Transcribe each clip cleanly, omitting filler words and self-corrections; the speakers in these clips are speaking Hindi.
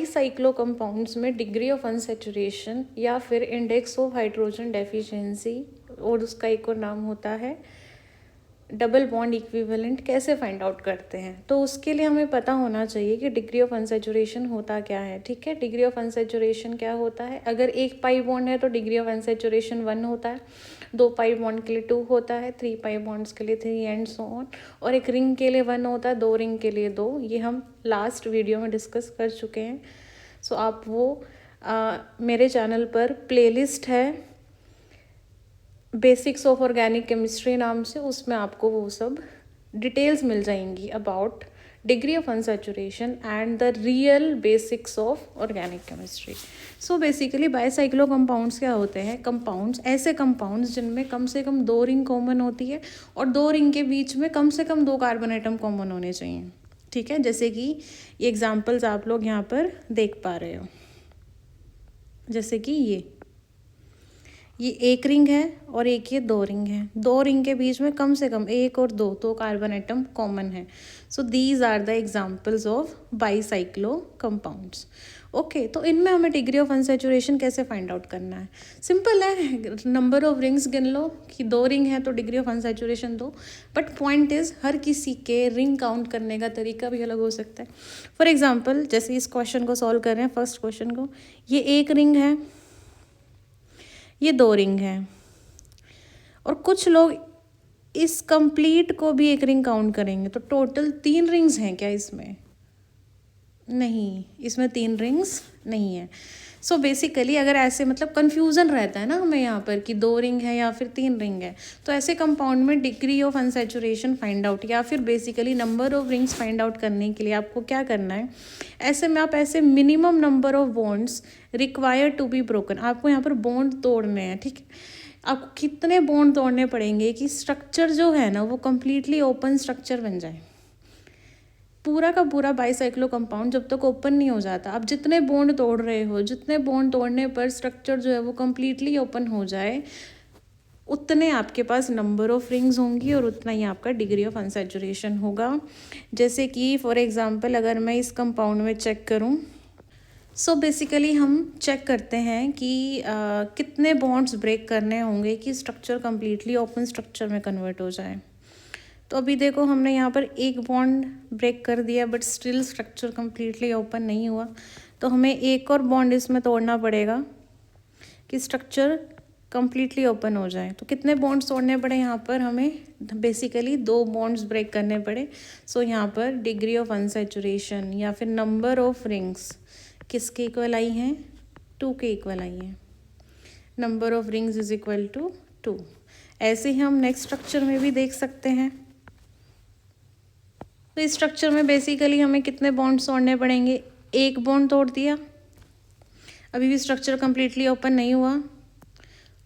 साइक्लो कंपाउंड्स में डिग्री ऑफ अनसेचुरेशन या फिर इंडेक्स ऑफ हाइड्रोजन डेफिशिएंसी और उसका एक और नाम होता है डबल बॉन्ड इक्विवेलेंट कैसे फाइंड आउट करते हैं। तो उसके लिए हमें पता होना चाहिए कि डिग्री ऑफ अनसेचुरेशन होता क्या है। ठीक है, डिग्री ऑफ अनसेचुरेशन क्या होता है। अगर एक पाई बॉन्ड है तो डिग्री ऑफ अनसेचुरेशन 1 होता है, 2 पाई बॉन्ड के लिए 2 होता है, 3 पाई बॉन्ड्स के लिए 3 एंड सो ऑन, और एक रिंग के लिए 1 होता है, 2 रिंग के लिए 2। ये हम लास्ट वीडियो में डिस्कस कर चुके हैं। सो आप वो मेरे चैनल पर प्लेलिस्ट है बेसिक्स ऑफ ऑर्गेनिक केमिस्ट्री नाम से, उसमें आपको वो सब डिटेल्स मिल जाएंगी about degree of unsaturation and the real basics of organic chemistry. So basically bicyclo compounds क्या होते हैं। कंपाउंड्स, ऐसे कंपाउंड्स जिनमें कम से कम 2 रिंग कॉमन होती है और 2 रिंग के बीच में कम से कम 2 कार्बन एटम कॉमन होने चाहिए। ठीक है, जैसे कि ये एग्जाम्पल्स आप लोग यहाँ पर देख पा रहे हो। जैसे कि ये एक रिंग है और एक ये 2 रिंग है। 2 रिंग के बीच में कम से कम 1 और 2 कार्बन एटम कॉमन है। So these are the examples of bicyclo compounds. Okay, तो इनमें हमें डिग्री ऑफ अनसैचुरेशन कैसे फाइंड आउट करना है। सिंपल है, नंबर ऑफ रिंग्स गिन लो कि 2 रिंग है तो degree of unsaturation 2। But point is हर किसी के रिंग काउंट करने का तरीका भी अलग हो सकता है। फॉर एग्जाम्पल, जैसे इस क्वेश्चन को सॉल्व कर रहे हैं, फर्स्ट क्वेश्चन को, ये एक रिंग है, ये 2 रिंग है, और कुछ लोग इस कंप्लीट को भी एक रिंग काउंट करेंगे। तो टोटल 3 रिंग्स हैं क्या इसमें? नहीं, इसमें 3 रिंग्स नहीं है। सो बेसिकली अगर ऐसे मतलब कन्फ्यूज़न रहता है ना हमें यहाँ पर कि 2 रिंग है या फिर 3 रिंग है, तो ऐसे कंपाउंड में degree of unsaturation find out या फिर basically number of rings find out करने के लिए आपको क्या करना है, ऐसे में आप ऐसे minimum number of bonds require to be broken, आपको यहाँ पर बॉन्ड तोड़ने हैं। ठीक है, आपको कितने बॉन्ड तोड़ने पड़ेंगे कि स्ट्रक्चर जो है ना वो कम्प्लीटली ओपन स्ट्रक्चर बन जाए। पूरा का पूरा बाईसाइक्लो कंपाउंड जब तक ओपन नहीं हो जाता, आप जितने बॉन्ड तोड़ रहे हो, जितने बॉन्ड तोड़ने पर स्ट्रक्चर जो है वो कम्प्लीटली ओपन हो जाए, उतने आपके पास नंबर ऑफ रिंग्स होंगी और उतना ही आपका डिग्री ऑफ अनसैचुरेशन होगा। जैसे कि फॉर एग्जांपल अगर मैं इस कंपाउंड में चेक करूं, सो बेसिकली हम चेक करते हैं कि कितने बॉन्ड्स ब्रेक करने होंगे कि स्ट्रक्चर कम्प्लीटली ओपन स्ट्रक्चर में कन्वर्ट हो जाए। तो अभी देखो, हमने यहाँ पर एक बॉन्ड ब्रेक कर दिया but still structure completely open नहीं हुआ, तो हमें एक और बॉन्ड इसमें तोड़ना पड़ेगा कि स्ट्रक्चर कम्प्लीटली ओपन हो जाए। तो कितने बॉन्ड्स तोड़ने पड़े यहाँ पर हमें? बेसिकली 2 बॉन्ड्स ब्रेक करने पड़े। सो यहाँ पर डिग्री ऑफ अनसैचुरेशन या फिर नंबर ऑफ रिंग्स किसके इक्वल आई हैं? 2 के इक्वल आई हैं। Number of rings is equal to 2। ऐसे ही हम नेक्स्ट स्ट्रक्चर में भी देख सकते हैं। तो इस स्ट्रक्चर में बेसिकली हमें कितने बॉन्ड्स तोड़ने पड़ेंगे? एक बॉन्ड तोड़ दिया, अभी भी स्ट्रक्चर कम्प्लीटली ओपन नहीं हुआ,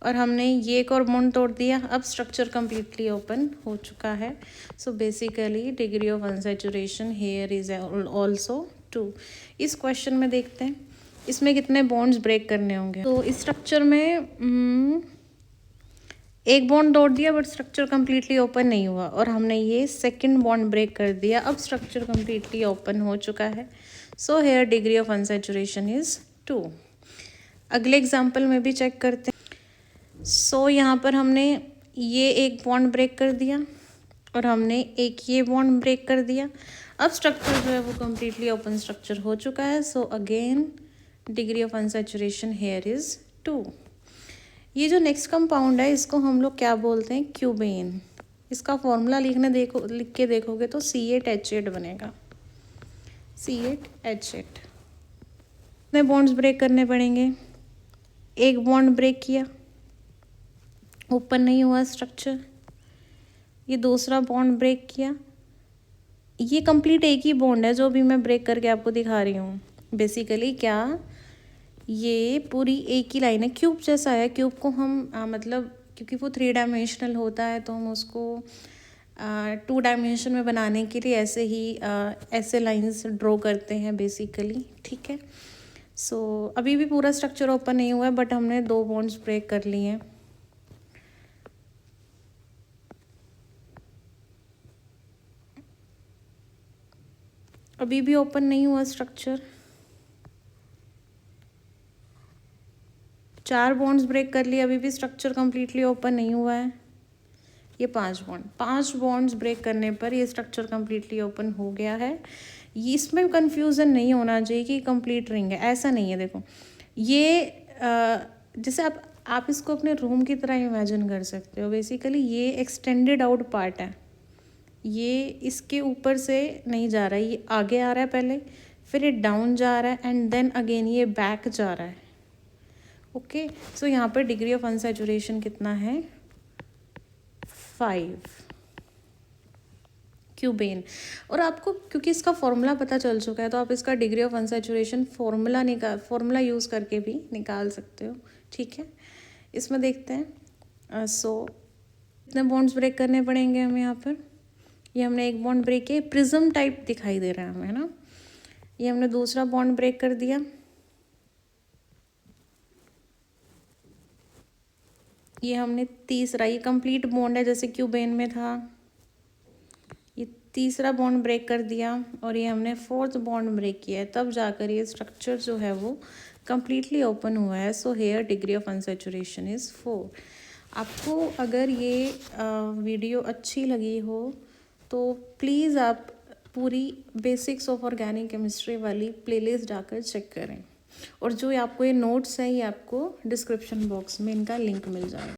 और हमने ये एक और बॉन्ड तोड़ दिया, अब स्ट्रक्चर कम्प्लीटली ओपन हो चुका है। So basically degree of unsaturation here is also 2। इस क्वेश्चन में देखते हैं इसमें कितने बॉन्ड्स ब्रेक करने होंगे। तो इस स्ट्रक्चर में एक बॉन्ड तोड़ दिया बट स्ट्रक्चर कम्प्लीटली ओपन नहीं हुआ, और हमने ये सेकंड बॉन्ड ब्रेक कर दिया, अब स्ट्रक्चर कम्प्लीटली ओपन हो चुका है। So here degree of unsaturation is 2। अगले एग्जाम्पल में भी चेक करते हैं। सो यहाँ पर हमने ये एक बॉन्ड ब्रेक कर दिया और हमने एक ये बॉन्ड ब्रेक कर दिया, अब स्ट्रक्चर जो है वो कम्प्लीटली ओपन स्ट्रक्चर हो चुका है। So again degree of unsaturation here is 2। ये जो नेक्स्ट कंपाउंड है इसको हम लोग क्या बोलते हैं? क्यूबेन। इसका फॉर्मूला लिख के देखोगे तो C8H8 बनेगा। C8H8। कितने बॉन्ड्स ब्रेक करने पड़ेंगे? एक बॉन्ड ब्रेक किया, ओपन नहीं हुआ स्ट्रक्चर, ये दूसरा बॉन्ड ब्रेक किया, ये कंप्लीट एक ही बॉन्ड है जो भी मैं ब्रेक करके आपको दिखा रही हूँ। बेसिकली क्या, ये पूरी एक ही लाइन है, क्यूब जैसा है। क्यूब को हम मतलब क्योंकि वो 3 डायमेंशनल होता है तो हम उसको 2 डायमेंशन में बनाने के लिए ऐसे ही ऐसे लाइंस ड्रॉ करते हैं बेसिकली। ठीक है, सो अभी भी पूरा स्ट्रक्चर ओपन नहीं हुआ है बट हमने 2 बॉन्ड्स ब्रेक कर लिए हैं। अभी भी ओपन नहीं हुआ स्ट्रक्चर, 4 बॉन्ड्स ब्रेक कर लिए, अभी भी स्ट्रक्चर कम्प्लीटली ओपन नहीं हुआ है। ये 5 बॉन्ड्स ब्रेक करने पर ये स्ट्रक्चर कम्प्लीटली ओपन हो गया है। ये इसमें कन्फ्यूज़न नहीं होना चाहिए कि कंप्लीट रिंग है, ऐसा नहीं है। देखो ये जैसे आप इसको अपने रूम की तरह इमेजिन कर सकते हो। बेसिकली ये एक्सटेंडेड आउट पार्ट है, ये इसके ऊपर से नहीं जा रहा है, ये आगे आ रहा है पहले, फिर ये डाउन जा रहा है एंड देन अगेन ये बैक जा रहा है। ओके, सो यहाँ पर डिग्री ऑफ अनसैचुरेशन कितना है? 5 क्यूबेन। और आपको क्योंकि इसका फॉर्मूला पता चल चुका है तो आप इसका degree of unsaturation formula use करके भी निकाल सकते हो। ठीक है, इसमें देखते हैं। कितने बॉन्ड्स ब्रेक करने पड़ेंगे हमें यहाँ पर? ये हमने एक बॉन्ड ब्रेक किया, प्रिज्म टाइप दिखाई दे रहा है हमें, है ना। ये हमने दूसरा बॉन्ड ब्रेक कर दिया, ये हमने तीसरा, ये कंप्लीट बॉन्ड है जैसे क्यूबेन में था, ये तीसरा बॉन्ड ब्रेक कर दिया और ये हमने 4th बॉन्ड ब्रेक किया है, तब जाकर ये स्ट्रक्चर जो है वो कम्प्लीटली ओपन हुआ है। So here degree of unsaturation is 4। आपको अगर ये वीडियो अच्छी लगी हो तो प्लीज़ आप पूरी बेसिक्स ऑफ ऑर्गेनिक केमिस्ट्री वाली प्लेलिस्ट जाकर चेक करें, और जो आपको ये नोट्स हैं ये आपको डिस्क्रिप्शन बॉक्स में इनका लिंक मिल जाएगा।